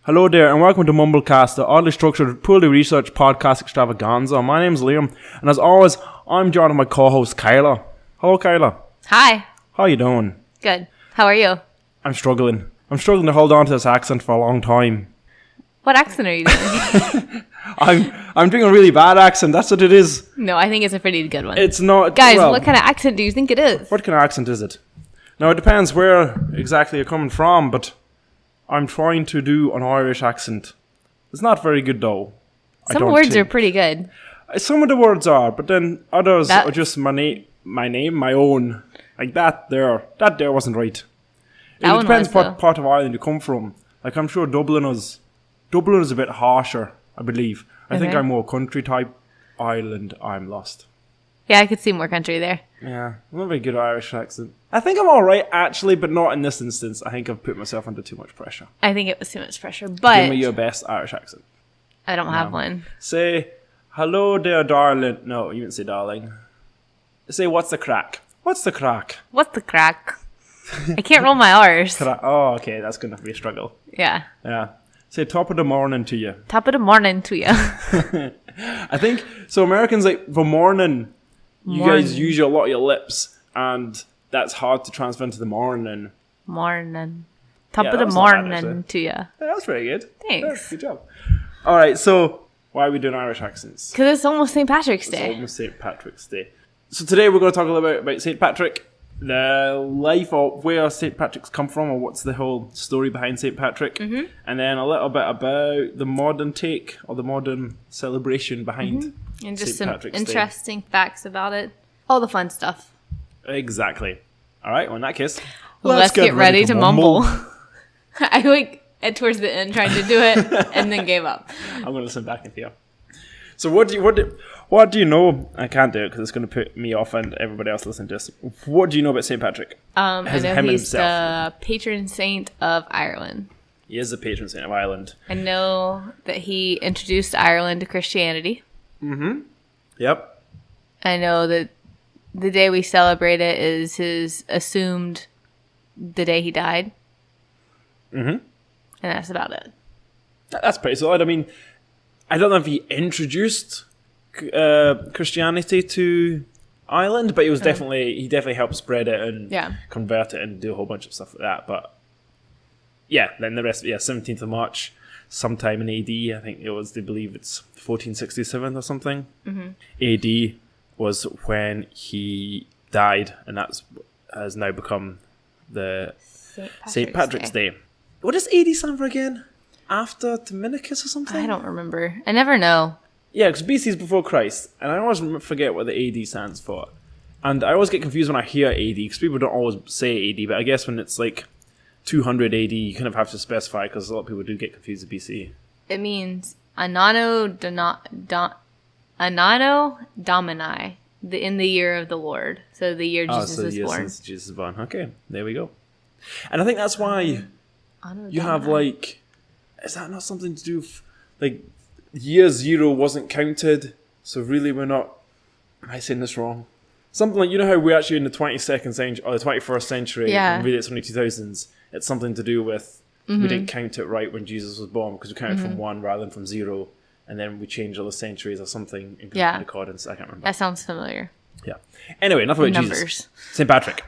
Hello there, and welcome to MumbleCast, the oddly structured, poorly researched podcast extravaganza. My name's Liam, and as always, I'm joined with my co-host Kayla. Hello, Kayla. Hi. How you doing? Good. How are you? I'm struggling. I'm struggling to hold on to this accent for a long time. What accent are you doing? I'm doing a really bad accent. That's what it is. No, I think it's a pretty good one. It's not. Guys, what kind of accent do you think it is? What kind of accent is it? Now, it depends where exactly you're coming from, but I'm trying to do an Irish accent. It's not very good, though. Some words are pretty good. Some of the words are, but then others are just my name, my own. Like that there wasn't right. It depends what part of Ireland you come from. Like, I'm sure Dublin is a bit harsher, I believe. I think I'm more country type. Ireland, I'm lost. Yeah, I could see more country there. Yeah, I'm not very good at Irish accent. I think I'm alright, actually, but not in this instance. I think I've put myself under too much pressure. I think it was too much pressure, but Give me your best Irish accent. I don't have one. Say, hello there, darling. No, you didn't say darling. Say, what's the crack? What's the crack? What's the crack? I can't roll my R's. Oh, okay, that's going to be a struggle. Yeah. Yeah. Say, top of the morning to you. Top of the morning to you. I think, so Americans, like, for morning, you guys use a lot of your lips, and that's hard to transfer into the morning. Morning. Top of the morning to you. Yeah, that's pretty good. Thanks. Yeah, good job. All right, so why are we doing Irish accents? Because it's almost St. Patrick's Day. It's almost St. Patrick's Day. So today we're going to talk a little bit about St. Patrick, the life of where St. Patrick's come from, or what's the whole story behind St. Patrick, and then a little bit about the modern take, or the modern celebration behind and just St. some Patrick's interesting facts about it. All the fun stuff. Exactly. All right, well, in that case, let's get ready to mumble. I towards the end tried to do it and then gave up. I'm going to listen back and hear. So what do you know? I can't do it because it's going to put me off and everybody else listening to this. What do you know about St. Patrick? I know he's the patron saint of Ireland. He is the patron saint of Ireland. I know that he introduced Ireland to Christianity. Mm-hmm. Yep. I know that the day we celebrate it is his assumed the day he died. Mm-hmm. And that's about it. That's pretty solid. I mean, I don't know if he introduced Christianity to Ireland, but he definitely helped spread it and convert it and do a whole bunch of stuff like that. But yeah, then the rest, 17th of March, sometime in AD, I think they believe it's 1467 or something. Mm-hmm. AD was when he died, and that has now become the St. Patrick's Day. What does AD stand for again? After Dominicus or something? I don't remember. I never know. Yeah, because BC is before Christ, and I always forget what the AD stands for. And I always get confused when I hear AD, because people don't always say AD, but I guess when it's like 200 AD, you kind of have to specify, because a lot of people do get confused with BC. It means Anno Domini, in the year of the Lord. So the year Jesus was born. Since Jesus was born. Okay, there we go. And I think that's why you have, like, is that not something to do with, like, year zero wasn't counted, so really we're not, am I saying this wrong? Something like, you know how we're actually in the 22nd century, or the 21st century, and really it's only 2000s, it's something to do with, we didn't count it right when Jesus was born, because we counted from 1 rather than from 0, and then we changed all the centuries or something in accordance, I can't remember. That sounds familiar. Yeah. Anyway, enough about Jesus. St. Patrick.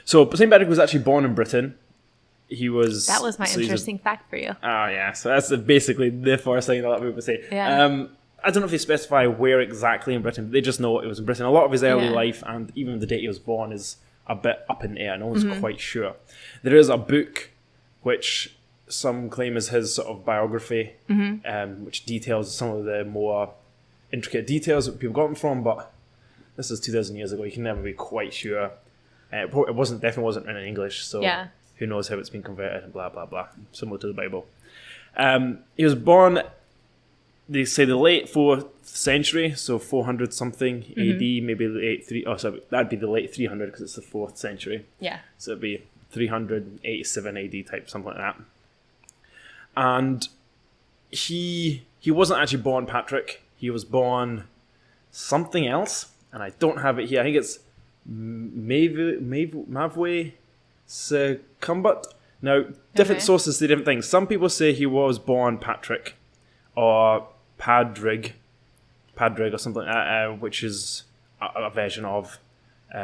So, St. Patrick was actually born in Britain. That was my interesting fact for you. Oh, yeah. So that's basically the first thing a lot of people say. Yeah. I don't know if they specify where exactly in Britain, but they just know it was in Britain. A lot of his early life and even the date he was born is a bit up in the air. No one's quite sure. There is a book which some claim is his sort of biography, which details some of the more intricate details that people got him from, but this is 2,000 years ago. You can never be quite sure. It definitely wasn't written in English, so... Yeah. Who knows how it's been converted and blah, blah, blah. Similar to the Bible. He was born, they say, the late 4th century, so 400-something AD, maybe that'd be the late 300 because it's the 4th century. Yeah. So it'd be 387 AD type, something like that. And he wasn't actually born Patrick. He was born something else, and I don't have it here. I think it's Mavwe Succumbut. Now, different sources say different things. Some people say he was born Patrick or Padrig or something, which is a version of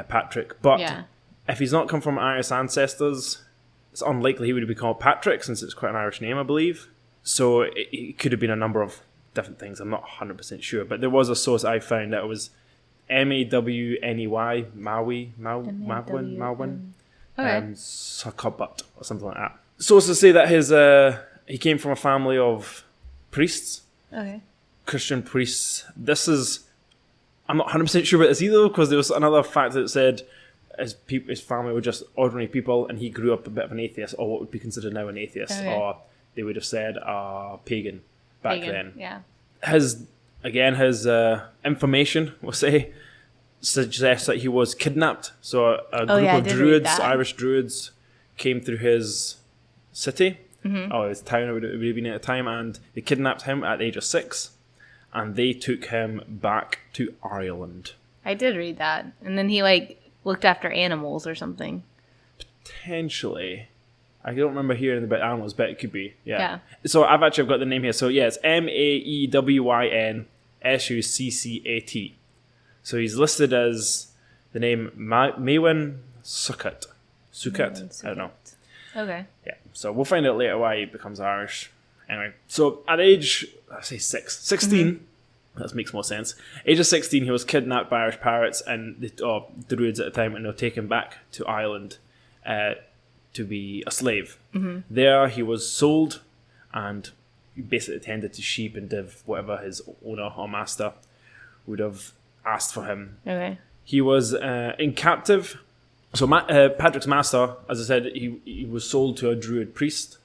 Patrick. But if he's not come from Irish ancestors, it's unlikely he would be called Patrick, since it's quite an Irish name, I believe. So it could have been a number of different things. I'm not 100% sure. But there was a source I found that it was Mawney, Mawin, Succubat, or something like that. Sources say that he came from a family of priests. Okay. Christian priests. I'm not 100% sure about this either, because there was another fact that said his family were just ordinary people, and he grew up a bit of an atheist, or what would be considered now an atheist, or they would have said pagan back then. Yeah. His information, we'll say, suggests that he was kidnapped. So a group of druids, Irish druids, came through his city, or his town, it would have been at the time, and they kidnapped him at the age of 6, and they took him back to Ireland. I did read that. And then he, looked after animals or something. Potentially. I don't remember hearing about animals, but it could be. Yeah. So I've got the name here. So it's Maewynsuscat. So he's listed as the name Maewyn Succat. I don't know. Okay. Yeah. So we'll find out later why he becomes Irish. Anyway, so at age, let's say 16, that makes more sense. Age of 16, he was kidnapped by Irish pirates and the druids at the time, and they were taken back to Ireland to be a slave. There he was sold and basically tended to sheep and div whatever his owner or master would have asked for him. Okay. He was in captive. So Patrick's master, as I said, he was sold to a druid priest.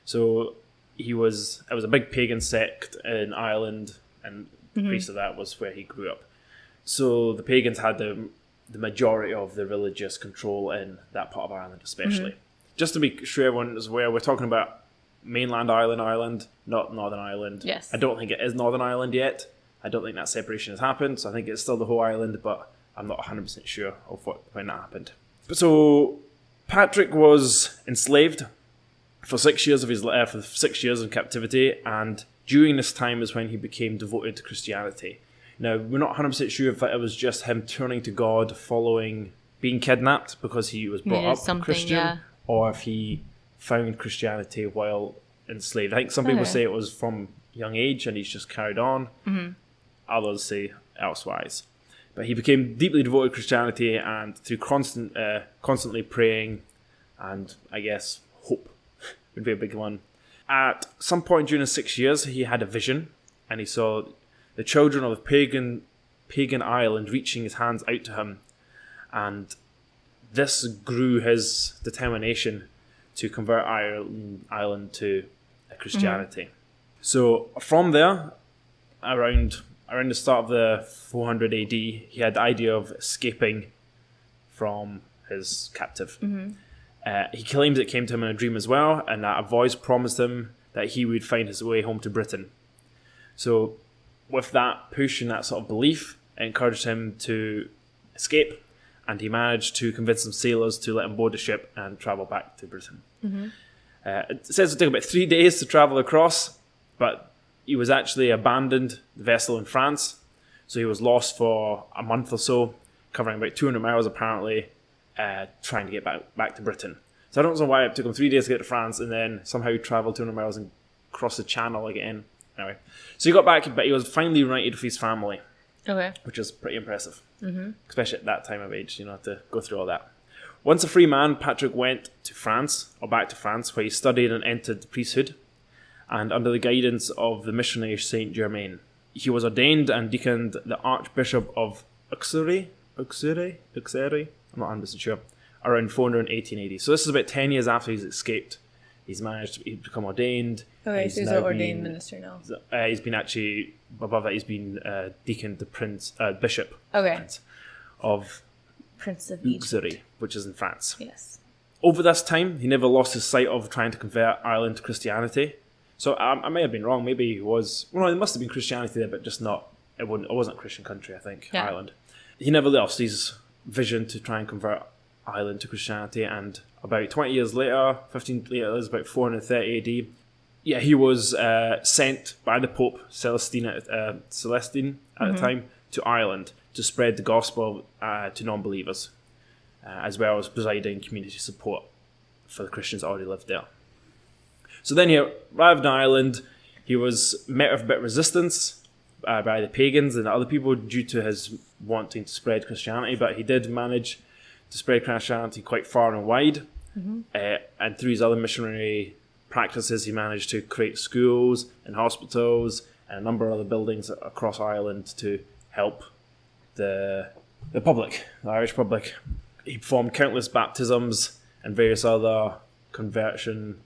So it was a big pagan sect in Ireland, and the priest of that was where he grew up. So the pagans had the majority of the religious control in that part of Ireland, especially. Just to be sure everyone is aware, we're talking about mainland Ireland, not Northern Ireland. Yes. I don't think it is Northern Ireland yet. I don't think that separation has happened, so I think it's still the whole island, but I'm not 100% sure of when that happened. So Patrick was enslaved for 6 years for 6 years in captivity, and during this time is when he became devoted to Christianity. Now, we're not 100% sure if it was just him turning to God following being kidnapped because he was brought up Christian, or if he found Christianity while enslaved. I think some people say it was from young age and he's just carried on. Others say elsewise. But he became deeply devoted to Christianity, and through constantly praying and, I guess, hope would be a big one. At some point during his 6 years, he had a vision, and he saw the children of pagan Ireland reaching his hands out to him, and this grew his determination to convert Ireland to Christianity. So from there, around the start of the 400 AD, he had the idea of escaping from his captive. He claims it came to him in a dream as well, and that a voice promised him that he would find his way home to Britain. So with that push and that sort of belief, it encouraged him to escape, and he managed to convince some sailors to let him board the ship and travel back to Britain. It says it took about 3 days to travel across, but he was actually abandoned the vessel in France, so he was lost for a month or so, covering about 200 miles apparently, trying to get back to Britain. So I don't know why it took him 3 days to get to France and then somehow travel 200 miles and cross the channel again. Anyway, so he got back, but he was finally reunited with his family. Okay. Which is pretty impressive. Especially at that time of age, to go through all that. Once a free man, Patrick went back to France, where he studied and entered the priesthood, and under the guidance of the missionary Saint Germain. He was ordained and deaconed the Archbishop of Uxery, I'm not 100% sure, around 418 AD. So this is about 10 years after he's escaped. He's managed to become ordained. Okay, so he's an ordained minister now. He's been actually, above that, he's been deaconed the bishop of Prince of Uxery, which is in France. Yes. Over this time, he never lost his sight of trying to convert Ireland to Christianity. So I may have been wrong. Maybe he was... Well, no, there must have been Christianity there, but just not... It wasn't a Christian country, I think, Ireland. He never lost his vision to try and convert Ireland to Christianity, and about 20 years later, 15 later, about 430 AD. Yeah, he was sent by the Pope Celestine at the time to Ireland to spread the gospel to non-believers, as well as providing community support for the Christians that already lived there. So then he arrived in Ireland. He was met with a bit of resistance by the pagans and other people due to his wanting to spread Christianity, but he did manage to spread Christianity quite far and wide. And through his other missionary practices, he managed to create schools and hospitals and a number of other buildings across Ireland to help the public, the Irish public. He performed countless baptisms and various other conversion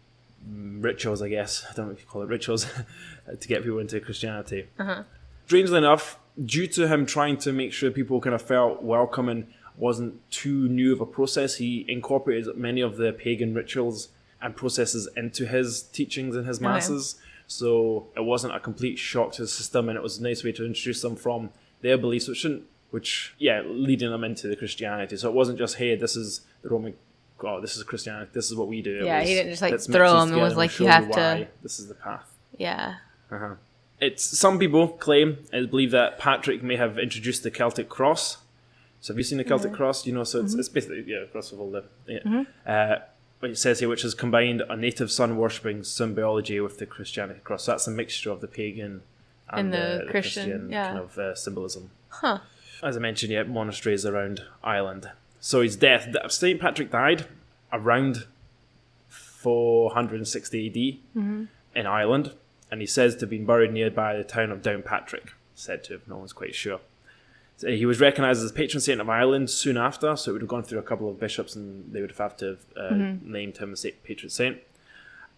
rituals, I guess. I don't know if you call it rituals, to get people into Christianity. Strangely enough, due to him trying to make sure people kind of felt welcome and wasn't too new of a process, he incorporated many of the pagan rituals and processes into his teachings and his masses. So it wasn't a complete shock to the system, and it was a nice way to introduce them from their beliefs, leading them into the Christianity. So it wasn't just, hey, this is the Roman, this is Christianity, this is what we do. He didn't just throw them and was like, you have to. This is the path. Yeah. Some people claim and believe that Patrick may have introduced the Celtic cross. So have you seen the Celtic cross? So it's basically a cross of all the. What it says here, which has combined a native sun worshipping symbology with the Christianity cross. So that's a mixture of the pagan and the Christian kind of symbolism. As I mentioned, monasteries around Ireland. So his death, St. Patrick died around 460 AD in Ireland, and he says to have been buried nearby the town of Downpatrick, said to have, no one's quite sure. So he was recognised as the patron saint of Ireland soon after, so it would have gone through a couple of bishops and they would have to have named him as patron saint.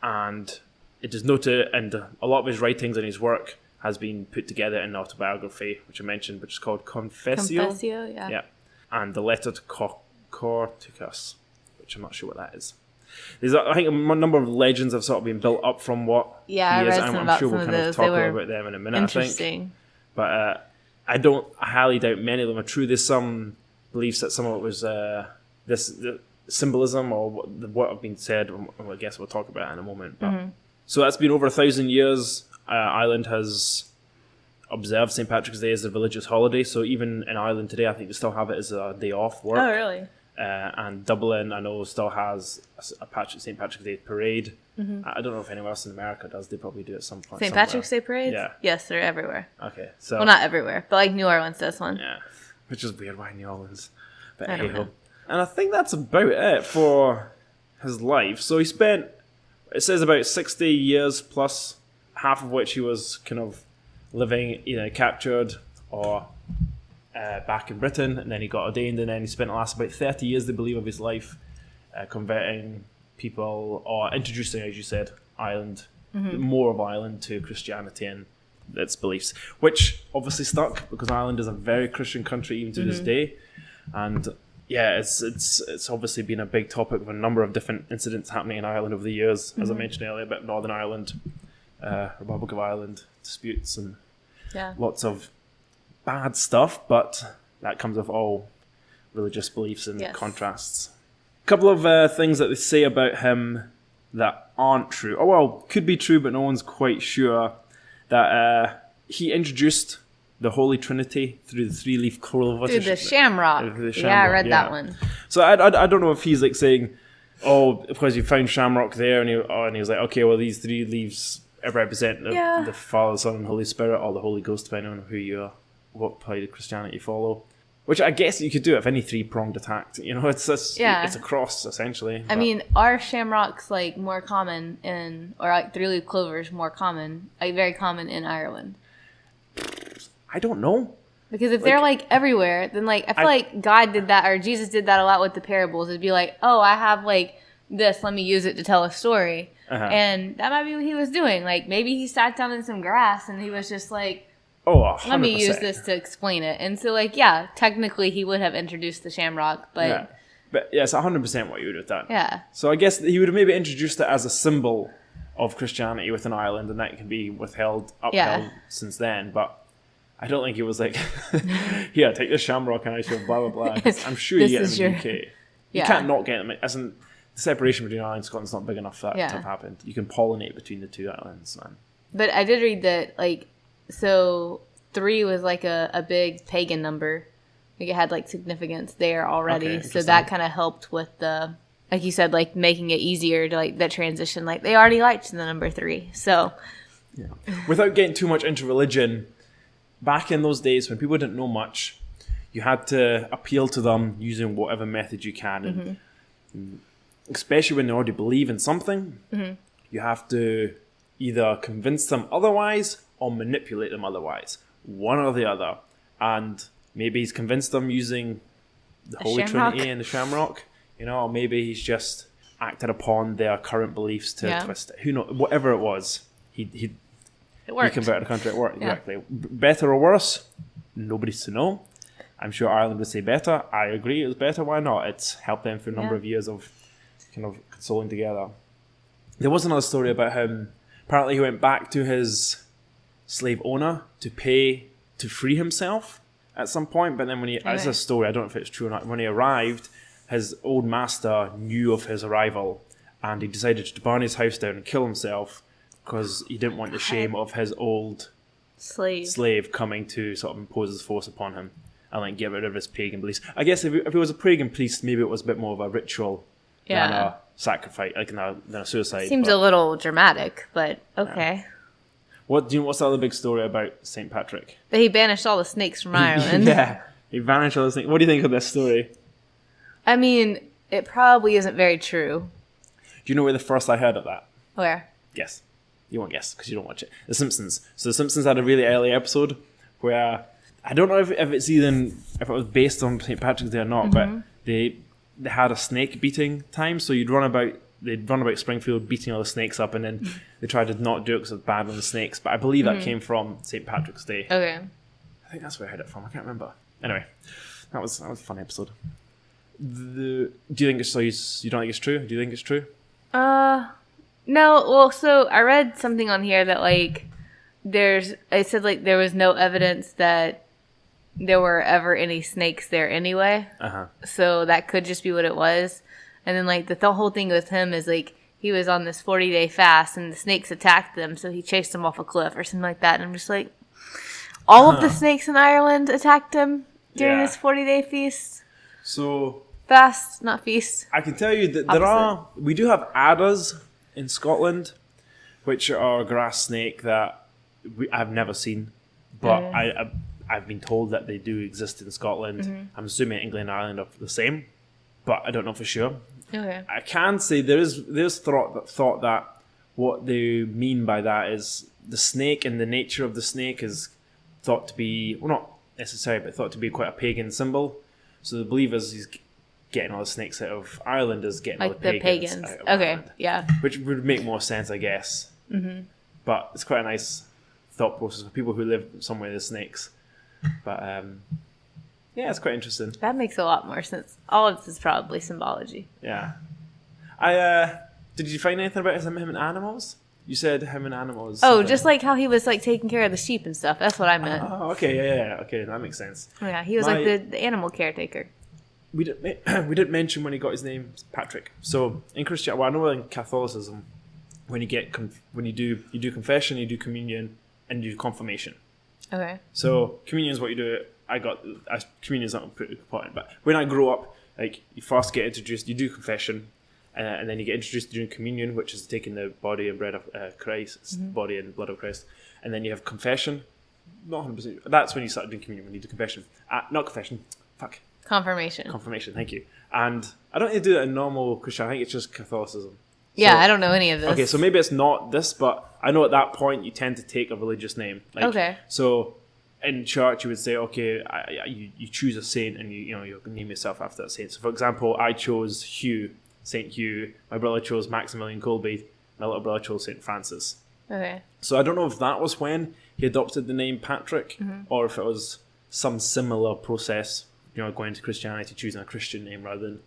And it is noted, and a lot of his writings and his work has been put together in an autobiography, which I mentioned, which is called Confessio. Yeah. And the letter to Corticus, which I'm not sure what that is. There's, I think, a number of legends have sort of been built up from what he is. I read some about some of those. Talk about them in a minute, I think. But I highly doubt many of them are true. There's some beliefs that some of it was the symbolism or what have been said. I guess we'll talk about it in a moment. But so that's been over 1,000 years. Ireland has observed St. Patrick's Day as a religious holiday. So even in Ireland today, I think they still have it as a day off work. Oh, really? And Dublin, I know, still has a St. Patrick's Day parade. I don't know if anyone else in America does. They probably do at some point. St. Patrick's Day parades? Yeah. Yes, they're everywhere. Okay, so... Well, not everywhere, but like New Orleans does one. Yeah, which is weird. Why New Orleans? But anyhow. And I think that's about it for his life. So he spent, it says, about 60 years plus, half of which he was kind of living either captured or back in Britain, and then he got ordained, and then he spent the last about 30 years, they believe, of his life converting people or introducing, as you said, Ireland, more of Ireland to Christianity and its beliefs, which obviously stuck because Ireland is a very Christian country even to this day. And yeah, it's obviously been a big topic of a number of different incidents happening in Ireland over the years, as I mentioned earlier, about Northern Ireland, Republic of Ireland disputes and lots of bad stuff, but that comes with all religious beliefs and contrasts. A couple of things that they say about him that aren't true. Oh, well, could be true, but no one's quite sure. That he introduced the Holy Trinity through the three-leaf clover. Through the shamrock. Yeah, I read that one. So I don't know if he's like saying, oh, because you found shamrock there, and he was like, okay, well, these three leaves represent the Father, Son, and Holy Spirit, or the Holy Ghost, depending on who you are, what part of Christianity you follow. Which I guess you could do if any three-pronged attack. You know, it's a cross, essentially. I mean, are shamrocks like more common or like three-leaf clovers more common, like very common in Ireland? I don't know. Because if they're like everywhere, then like I feel like God did that, or Jesus did that a lot with the parables. It'd be like, oh, I have like this, let me use it to tell a story. And that might be what he was doing. Like maybe he sat down in some grass and he was just like, oh, 100%. Let me use this to explain it. And so, like, yeah, technically he would have introduced the shamrock, but... Yeah. But, yeah, it's 100% what you would have done. Yeah. So I guess he would have maybe introduced it as a symbol of Christianity within Ireland, and that can be upheld since then. But I don't think he was like, here, take this shamrock and I shall blah, blah, blah. I'm sure you get them in the UK. You can't not get them. As in, separation between Ireland and Scotland's not big enough for that to have happened. You can pollinate between the two islands, man. But I did read that, like, so 3 was like a big pagan number. Like, it had like significance there already. So that kind of helped with the, like you said, like making it easier to like that transition. Like, they already liked the number 3. So, yeah. Without getting too much into religion, back in those days when people didn't know much, you had to appeal to them using whatever method you can. And especially when they already believe in something, you have to either convince them otherwise or manipulate them otherwise. One or the other. And maybe he's convinced them using the Holy Trinity and the Shamrock, you know, or maybe he's just acted upon their current beliefs to twist it. Who knows? Whatever it was, he converted a country. It worked, exactly. Better or worse, nobody's to know. I'm sure Ireland would say better. I agree, it was better. Why not? It's helped them for a number of years of kind of consoling together. There was another story about him. Apparently, he went back to his slave owner to pay to free himself at some point. But then when he, it's a story, I don't know if it's true or not. When he arrived, his old master knew of his arrival, and he decided to burn his house down and kill himself because he didn't want the shame of his old slave coming to sort of impose his force upon him and like get rid of his pagan beliefs. I guess if it was a pagan priest, maybe it was a bit more of a ritual than a sacrifice, like than a suicide. Seems a little dramatic, but okay. Yeah. What's the other big story about St. Patrick? That he banished all the snakes from Ireland. He banished all the snakes. What do you think of this story? I mean, it probably isn't very true. Do you know where the first I heard of that? Where? Guess. You won't guess because you don't watch it. The Simpsons. So The Simpsons had a really early episode where I don't know if it was based on St. Patrick's Day or not, but they had a snake beating time. So they'd run about Springfield beating all the snakes up, and then they tried to not do it because it was bad on the snakes. But I believe that came from St. Patrick's Day. Okay. I think that's where I heard it from. I can't remember. Anyway, that was a fun episode. Do you think it's so? You don't think it's true? Do you think it's true? No. Well, so I read something on here that like it said like there was no evidence that there were ever any snakes there anyway. So that could just be what it was. And then like the whole thing with him is like he was on this 40-day fast and the snakes attacked them, so he chased them off a cliff or something like that. And I'm just like, all of the snakes in Ireland attacked him during this 40-day feast. So fast, not feast. I can tell you that we do have adders in Scotland, which are a grass snake that I've never seen, but I've been told that they do exist in Scotland. I'm assuming England and Ireland are the same, but I don't know for sure. Okay. I can say there's thought that what they mean by that is the snake and the nature of the snake is thought to be, well, not necessarily, but thought to be quite a pagan symbol. So the believers he's getting all the snakes out of Ireland is getting like all the pagans out of Ireland. Which would make more sense, I guess. But it's quite a nice thought process for people who live somewhere with snakes. But yeah, it's quite interesting. That makes a lot more sense. All of this is probably symbology. Yeah. Did you find anything about him and animals? You said him and animals. Oh, just like how he was like taking care of the sheep and stuff. That's what I meant. Oh, okay, yeah. Okay, that makes sense. Yeah, he was like the animal caretaker. We didn't mention when he got his name, Patrick. So in Christianity, I know in Catholicism, when you do confession, you do communion, and you do confirmation. Okay. So communion is what you do. Communion is not pretty important, but when I grew up, like you first get introduced, you do confession, and then you get introduced to doing communion, which is taking the body and bread of Christ, body and blood of Christ, and then you have confession. Not 100%. That's when you start doing communion. When you do confession, not confession. Fuck. Confirmation. Thank you. And I don't think they do that in normal Christian. I think it's just Catholicism. Yeah, I don't know any of this. Okay, so maybe it's not this, but I know at that point you tend to take a religious name. Like, okay. So in church you would say, okay, you choose a saint and you name yourself after that saint. So for example, I chose Hugh, Saint Hugh. My brother chose Maximilian Kolbe. My little brother chose Saint Francis. Okay. So I don't know if that was when he adopted the name Patrick, or if it was some similar process. Going to Christianity, choosing a Christian name rather than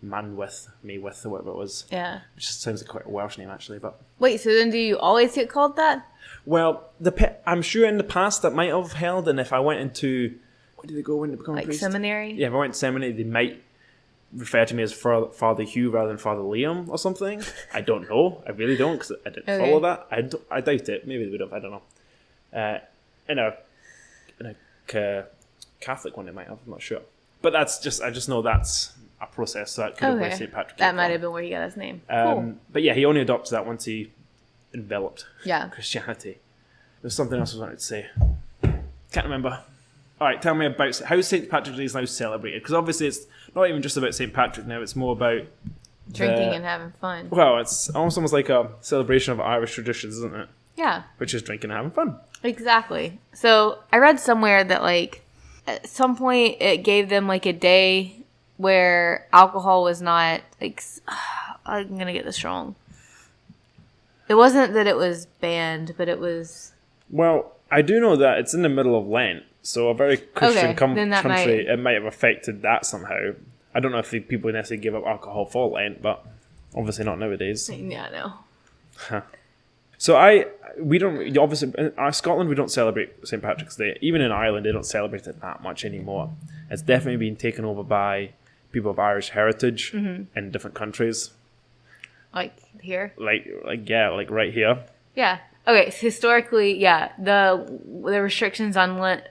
Manwith, Maywith, or whatever it was. Yeah. Which just sounds like quite a Welsh name, actually. But wait, so then do you always get called that? Well, I'm sure in the past that might have held, and if I went into, where did they go when they become a priest? Seminary? Yeah, if I went to seminary, they might refer to me as Father Hugh rather than Father Liam or something. I don't know. I really don't, because I didn't follow that. I doubt it. Maybe they would have. I don't know. In a Catholic one, they might have. I'm not sure. But I just know that's a process. So that could have been St. Patrick. That might have been where he got his name. Cool. But yeah, he only adopted that once he enveloped Christianity. There's something else I wanted to say. Can't remember. All right, tell me about how St. Patrick's Day is now celebrated. Because obviously it's not even just about St. Patrick now. It's more about drinking and having fun. Well, it's almost like a celebration of Irish traditions, isn't it? Yeah. Which is drinking and having fun. Exactly. So I read somewhere that like at some point it gave them like a day where alcohol was not like I'm going to get this wrong. It wasn't that it was banned, but it was... Well, I do know that it's in the middle of Lent, so a very Christian country, it might have affected that somehow. I don't know if people necessarily give up alcohol for Lent, but obviously not nowadays. Yeah, I know. Huh. So we don't, obviously, in Scotland we don't celebrate St. Patrick's Day. Even in Ireland, they don't celebrate it that much anymore. It's definitely been taken over by people of Irish heritage in different countries. Like here? Like right here. Yeah. Okay, so historically, yeah, the restrictions on Lent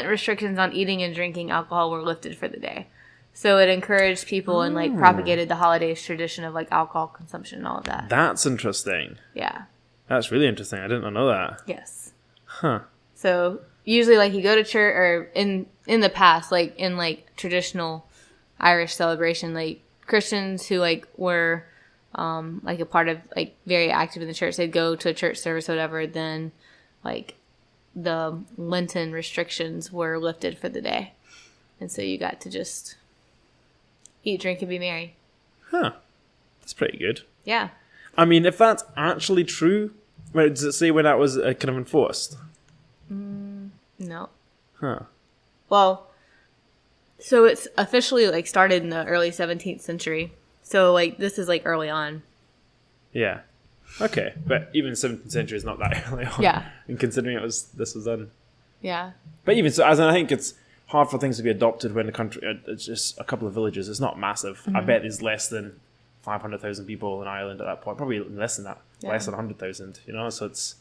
restrictions on eating and drinking alcohol were lifted for the day. So it encouraged people and like propagated the holidays tradition of like alcohol consumption and all of that. That's interesting. Yeah. That's really interesting. I didn't know that. Yes. Huh. So usually like you go to church or in the past, like in like traditional Irish celebration, like Christians who like were like a part of like very active in the church, they'd go to a church service or whatever, then like the Lenten restrictions were lifted for the day. And so you got to just eat, drink, and be merry. Huh. That's pretty good. Yeah. I mean, if that's actually true, does it say when that was kind of enforced? No. Huh. Well, so it's officially like started in the early 17th century. So like this is like early on. Yeah. Okay, but even the 17th century is not that early on. Yeah. And considering this was done. Yeah. But even so, I think it's hard for things to be adopted when the country it's just a couple of villages. It's not massive. I bet there's less than 500,000 people in Ireland at that point. Probably less than that. Yeah. Less than 100,000. You know, so it's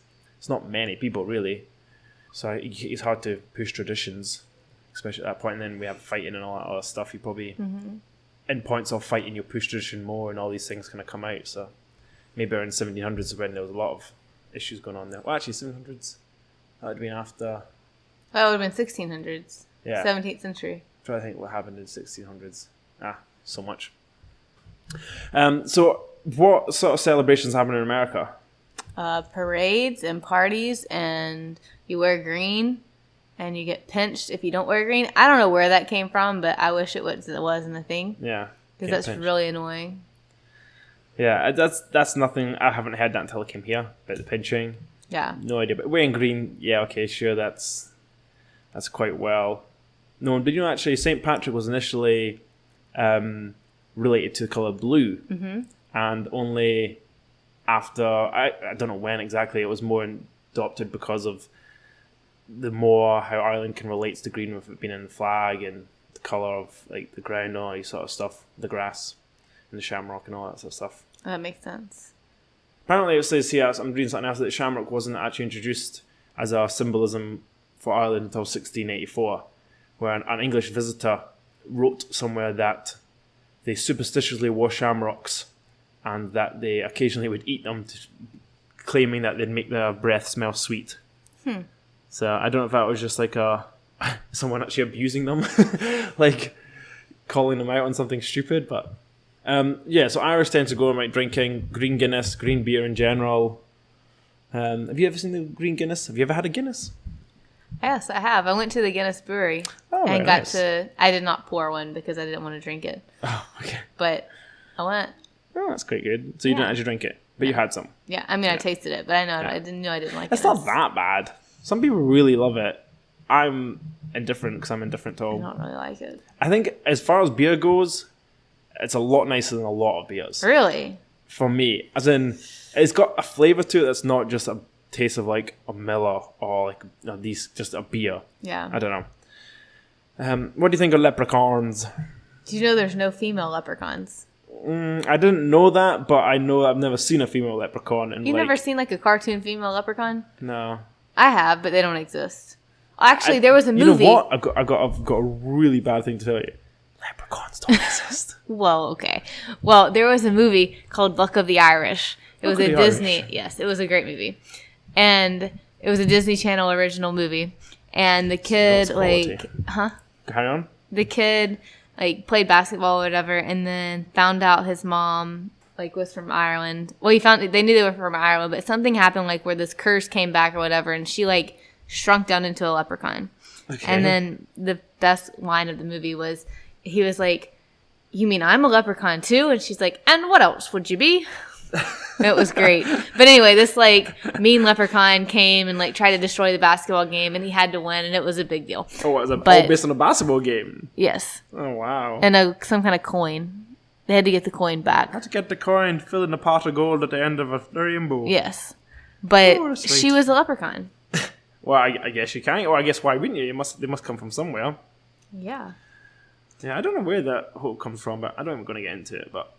not many people really. So it's hard to push traditions, especially at that point. And then we have fighting and all that other stuff. You probably in points of fighting, you'll push tradition more, and all these things kind of come out. So maybe around 1700s when there was a lot of issues going on there. Well, actually, 1700s. That would have been after. That would have been 1600s. Yeah. 17th century. I'm trying to think what happened in 1600s. So much. So what sort of celebrations happen in America? Parades and parties, and you wear green, and you get pinched if you don't wear green. I don't know where that came from, but I wish it wasn't a thing. Yeah. Because that's pinched. Really annoying. Yeah, that's nothing. I haven't had that until I came here, about the pinching. Yeah. No idea. But wearing green, yeah, okay, sure, that's quite well known. But you know, actually, St. Patrick was initially related to the colour blue. And only after, I don't know when exactly, it was more adopted because of how Ireland can relate to green with it being in the flag and the colour of like the ground and all that sort of stuff, the grass and the shamrock and all that sort of stuff. That makes sense. Apparently it says here, I'm reading something else, that the shamrock wasn't actually introduced as a symbolism for Ireland until 1684, where an English visitor wrote somewhere that they superstitiously wore shamrocks and that they occasionally would eat them, claiming that they'd make their breath smell sweet. So I don't know if that was just like someone actually abusing them, like calling them out on something stupid, but so Irish tend to go around drinking green Guinness, green beer in general. Have you ever seen the green Guinness? Have you ever had a Guinness? Yes, I have. I went to the Guinness brewery and got to... I did not pour one because I didn't want to drink it. Oh, okay. But I went. Oh, that's quite good. So you didn't actually drink it, but you had some. Yeah, I mean, I tasted it, but I didn't like it. It's not that bad. Some people really love it. I'm indifferent because I'm indifferent to all. I don't really like it. I think as far as beer goes, it's a lot nicer than a lot of beers. Really? For me. As in, it's got a flavour to it that's not just a taste of like a Miller or like just a beer. Yeah. I don't know. What do you think of leprechauns? Do you know there's no female leprechauns? I didn't know that, but I know I've never seen a female leprechaun. You've never seen like a cartoon female leprechaun? No. I have, but they don't exist. Actually, there was a movie. You know what? I've got a really bad thing to tell you. Leprechauns don't exist. Well, okay. Well, there was a movie called Luck of the Irish. It was a Disney. Yes, it was a great movie, and it was a Disney Channel original movie. And the kid, Carry on. The kid, played basketball or whatever, and then found out his mom, was from Ireland. Well, they knew they were from Ireland, but something happened, where this curse came back or whatever, and she, shrunk down into a leprechaun. Okay. And then the best line of the movie was, he was like, "You mean I'm a leprechaun too?" And she's like, "And what else would you be?" It was great. But anyway, this mean leprechaun came and tried to destroy the basketball game, and he had to win, and it was a big deal. Oh, it was all based on a basketball game? Yes. Oh, wow. And some kind of coin. They had to get the coin back. Had to get the coin, fill in a pot of gold at the end of a rainbow. Yes. But she was a leprechaun. Well, I guess you can't. Well, I guess why wouldn't you? They must come from somewhere. Yeah. Yeah, I don't know where that hope comes from, but I don't even going to get into it. But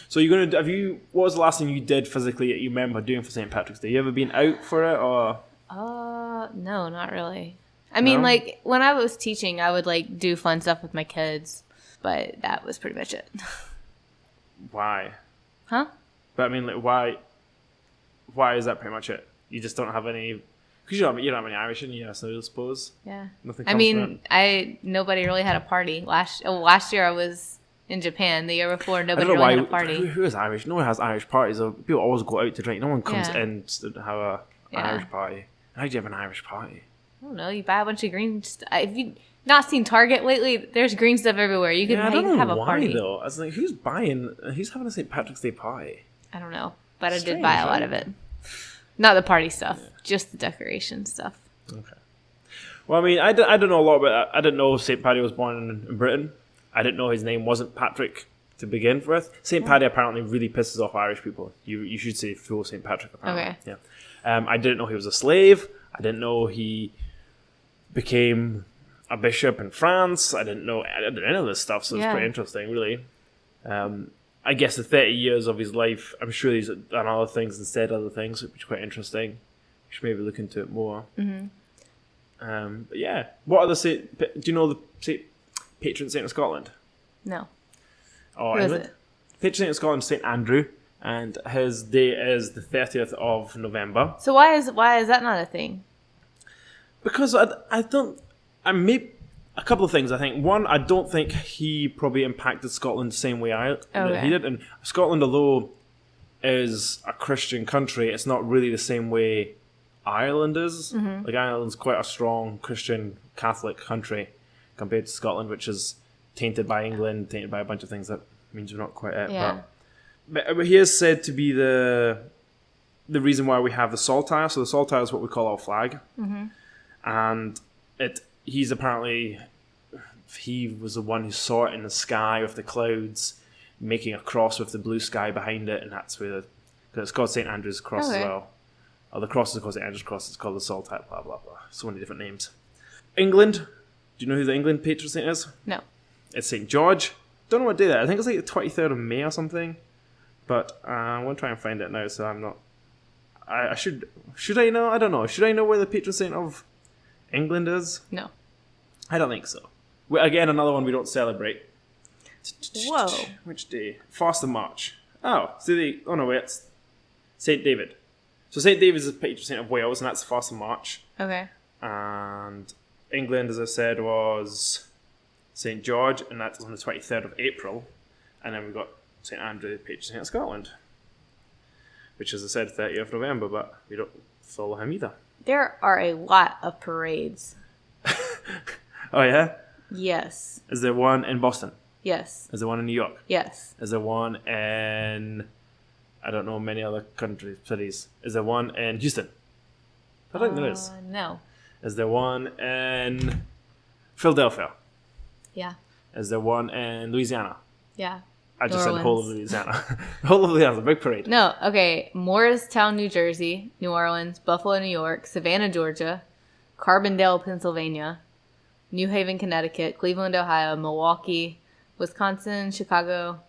so what was the last thing you did physically that you remember doing for St. Patrick's Day? You ever been out for it or? No, not really. I mean, when I was teaching, I would do fun stuff with my kids, but that was pretty much it. Why? Huh? But I mean, why is that pretty much it? You just don't have any. Because you don't have any Irish in you, so I suppose. Yeah. Nothing comes from it. Nobody really had a party. Last year I was in Japan. The year before, nobody really had a party. Who is Irish? No one has Irish parties. People always go out to drink. No one comes in to have an Irish party. How do you have an Irish party? I don't know. You buy a bunch of green stuff. If you've not seen Target lately, there's green stuff everywhere. You can have a party. Though. I was like, who's having a St. Patrick's Day party? I don't know. But I did buy a lot of it. Not the party stuff, just the decoration stuff. Okay. Well, I mean, I don't know a lot about that. I didn't know St. Paddy was born in Britain. I didn't know his name wasn't Patrick to begin with. St. Paddy apparently really pisses off Irish people. You should say full St. Patrick, apparently. Okay. Yeah. I didn't know he was a slave. I didn't know he became a bishop in France. I didn't know any of this stuff, so it's pretty interesting, really. I guess the 30 years of his life, I'm sure he's done other things and said other things, which is quite interesting. You should maybe look into it more. Mm-hmm. But yeah, what other do you know the patron saint of Scotland? No. Oh, who is it? Patron saint of Scotland, St. Andrew, and his day is the 30th of November. So why is that not a thing? Because maybe a couple of things, I think. One, I don't think he probably impacted Scotland the same way he did. And Scotland, although is a Christian country, it's not really the same way Ireland is. Mm-hmm. Ireland's quite a strong Christian Catholic country compared to Scotland, which is tainted by England, tainted by a bunch of things that means we're not quite it. Yeah. But he is said to be the reason why we have the saltire. So the saltire is what we call our flag. Mm-hmm. And he was the one who saw it in the sky with the clouds, making a cross with the blue sky behind it, and that's where because it's called St. Andrew's Cross as well. Oh, the cross is called St. Andrew's Cross, it's called the Saltire, blah, blah, blah. So many different names. England. Do you know who the England patron saint is? No. It's St. George. Don't know what day that is. I think it's the 23rd of May or something. But I'm going to try and find it now, so I'm not... I should I know? I don't know. Should I know where the patron saint of England is? No. I don't think so. Again, another one we don't celebrate. Whoa. Which day? 1st of March. Oh, it's St. David. So St. David is the patron saint of Wales, and that's the 1st of March. Okay. And England, as I said, was St. George, and that's on the 23rd of April. And then we've got St. Andrew, the patron saint of Scotland, which, as I said, 30th of November, but we don't follow him either. There are a lot of parades. Oh, yeah? Yes. Is there one in Boston? Yes. Is there one in New York? Yes. Is there one in, I don't know, many other cities? Is there one in Houston? I don't think there is. No. Is there one in Philadelphia? Yeah. Is there one in Louisiana? Yeah. I just said the whole of Louisiana. The whole of Louisiana is a big parade. No, okay. Morristown, New Jersey, New Orleans, Buffalo, New York, Savannah, Georgia, Carbondale, Pennsylvania, New Haven, Connecticut, Cleveland, Ohio, Milwaukee, Wisconsin, Chicago,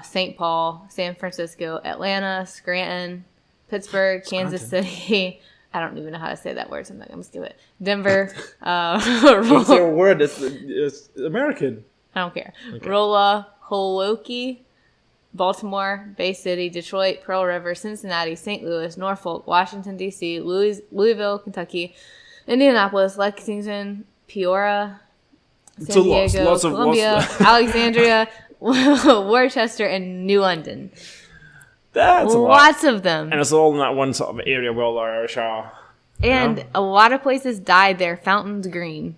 St. Paul, San Francisco, Atlanta, Scranton, Pittsburgh, Kansas City. I don't even know how to say that word, so I'm not going to do it. Denver. Don't say a word. It's American. I don't care. Okay. Rolla, Milwaukee, Baltimore, Bay City, Detroit, Pearl River, Cincinnati, St. Louis, Norfolk, Washington, D.C., Louisville, Kentucky, Indianapolis, Lexington, Peoria, San Diego, Columbia, Alexandria, Worcester, and New London. That's lots of them. And it's all in that one sort of area where all the Irish are. And a lot of places dyed their fountains green.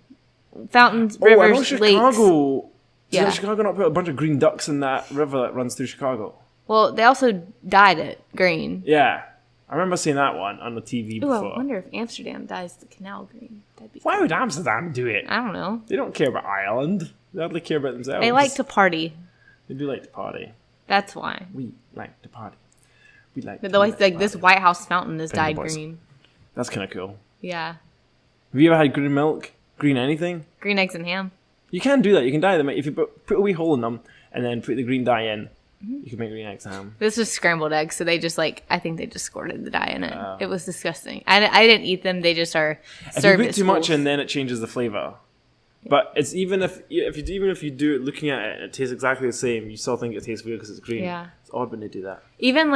Fountains, rivers, Chicago. lakes. Yeah. Did Chicago not put a bunch of green ducks in that river that runs through Chicago? Well, they also dyed it green. Yeah. I remember seeing that one on the TV before. I wonder if Amsterdam dyes the canal green. That'd be Why would Amsterdam do it? I don't know. They don't care about Ireland. They hardly care about themselves. They like to party. They do like to party. That's why. We like to party. We like. But this White House fountain is dyed green. That's kind of cool. Yeah. Have you ever had green milk? Green anything? Green eggs and ham. You can do that. You can dye them. If you put a wee hole in them and then put the green dye in, you can make green eggs and ham. This was scrambled eggs, so they just I think they just squirted the dye in it. It was disgusting. I didn't eat them. They just are served. If you put too much in, then it changes the flavor. Yeah. But it's even if you do it looking at it, and it tastes exactly the same. You still think it tastes weird because it's green. Yeah. It's odd when they do that. Even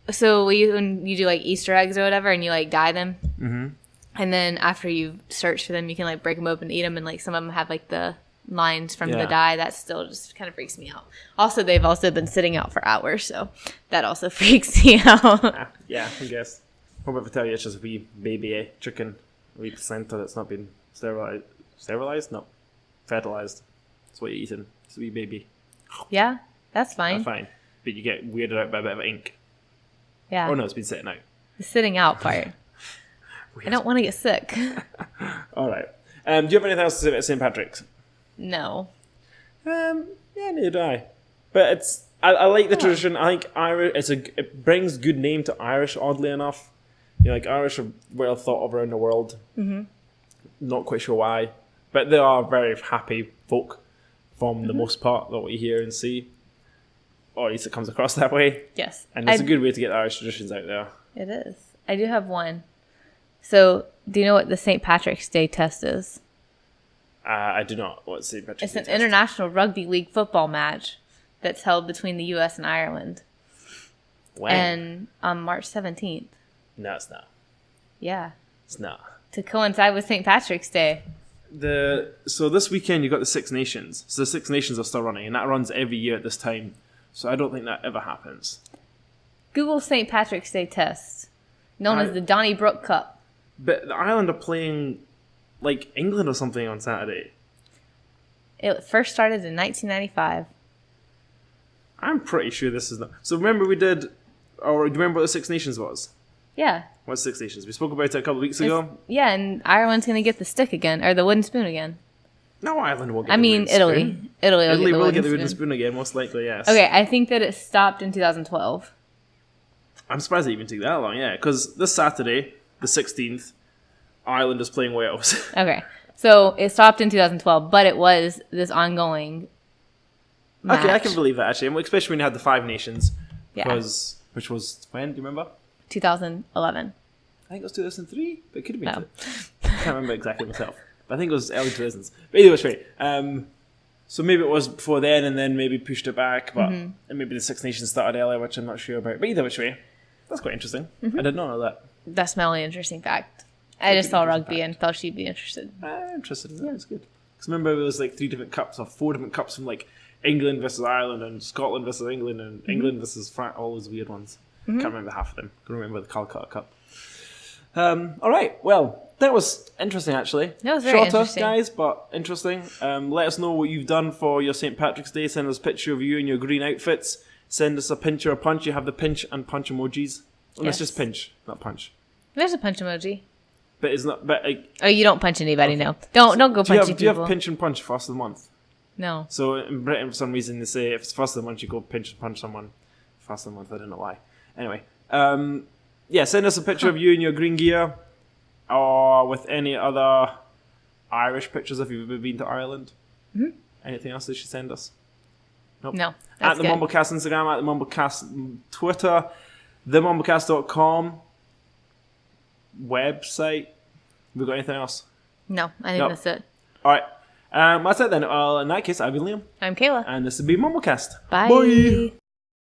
so when you do Easter eggs or whatever, and you dye them. Mm-hmm. And then after you search for them, you can break them open and eat them. And some of them have the lines from the dye. That still just kind of freaks me out. Also, they've also been sitting out for hours, so that also freaks me out. Yeah, I guess. What if I tell you it's just a wee baby chicken, a wee placenta that's not been sterilized? Sterilized? No, fertilized. That's what you're eating. It's a wee baby. Yeah, that's fine. That's fine, but you get weirded out by a bit of ink. Yeah. Oh no, it's been sitting out. The sitting out part. I don't want to get sick. All right. Do you have anything else to say about St. Patrick's? No. Yeah, neither do I. But I like the tradition. I think Irish. It brings good name to Irish. Oddly enough, Irish are well thought of around the world. Mm-hmm. Not quite sure why, but they are very happy folk from the most part that we hear and see, or at least it comes across that way. Yes, and it's a good way to get Irish traditions out there. It is. I do have one. So, do you know what the St. Patrick's Day test is? I do not. What's St. Patrick's Day test? It's an international rugby league football match that's held between the U.S. and Ireland. When? And on March 17th. No, it's not. Yeah. It's not. To coincide with St. Patrick's Day. So this weekend you got the Six Nations. So the Six Nations are still running, and that runs every year at this time. So I don't think that ever happens. Google St. Patrick's Day test, known as the Donnybrook Cup. But Ireland are playing, England or something on Saturday. It first started in 1995. I'm pretty sure this is not. So remember do you remember what the Six Nations was? Yeah. What's Six Nations? We spoke about it a couple of weeks ago. Yeah, and Ireland's going to get the stick again, or the wooden spoon again. No, Ireland won't get the wooden spoon. Italy will get the wooden spoon again, most likely, yes. Okay, I think that it stopped in 2012. I'm surprised it even took that long, yeah. Because this Saturday, the 16th, Ireland is playing Wales. Okay, so it stopped in 2012, but it was this ongoing match. Okay, I can believe that, actually. Especially when you had the Five Nations. Which was when, do you remember? 2011. I think it was 2003, but it could have been. I can't remember exactly myself. But I think it was early 2000s. But either way, so maybe it was before then, and then maybe pushed it back. But and maybe the Six Nations started earlier, which I'm not sure about. But either which way, that's quite interesting. Mm-hmm. I did not know that. That's my only interesting fact. I just saw rugby and thought she'd be interested. I'm interested in that. That's good. Because remember, there was 3 different cups or 4 different cups from England versus Ireland and Scotland versus England and England versus France. All those weird ones. Can't remember half of them. Can remember the Calcutta Cup. All right. Well, that was interesting, actually. That was very interesting. Shorter, guys, but interesting. Let us know what you've done for your St. Patrick's Day. Send us a picture of you in your green outfits. Send us a pinch or a punch. You have the pinch and punch emojis. Well, it's just pinch, not punch. There's a punch emoji. But it's not. But you don't punch anybody, no. Don't go punching people. Do you have pinch and punch first of the month? No. So in Britain, for some reason, they say if it's first of the month, you go pinch and punch someone. First of the month, I don't know why. Anyway, send us a picture of you in your green gear, or with any other Irish pictures if you've ever been to Ireland. Mm-hmm. Anything else they should send us? Nope. No. At the MumbleCast Instagram, at the MumbleCast Twitter, themumblecast.com website. We got anything else? No, I think that's it. All right. That's it then. In that case, I've been Liam. I'm Kayla. And this has been MumbleCast. Bye.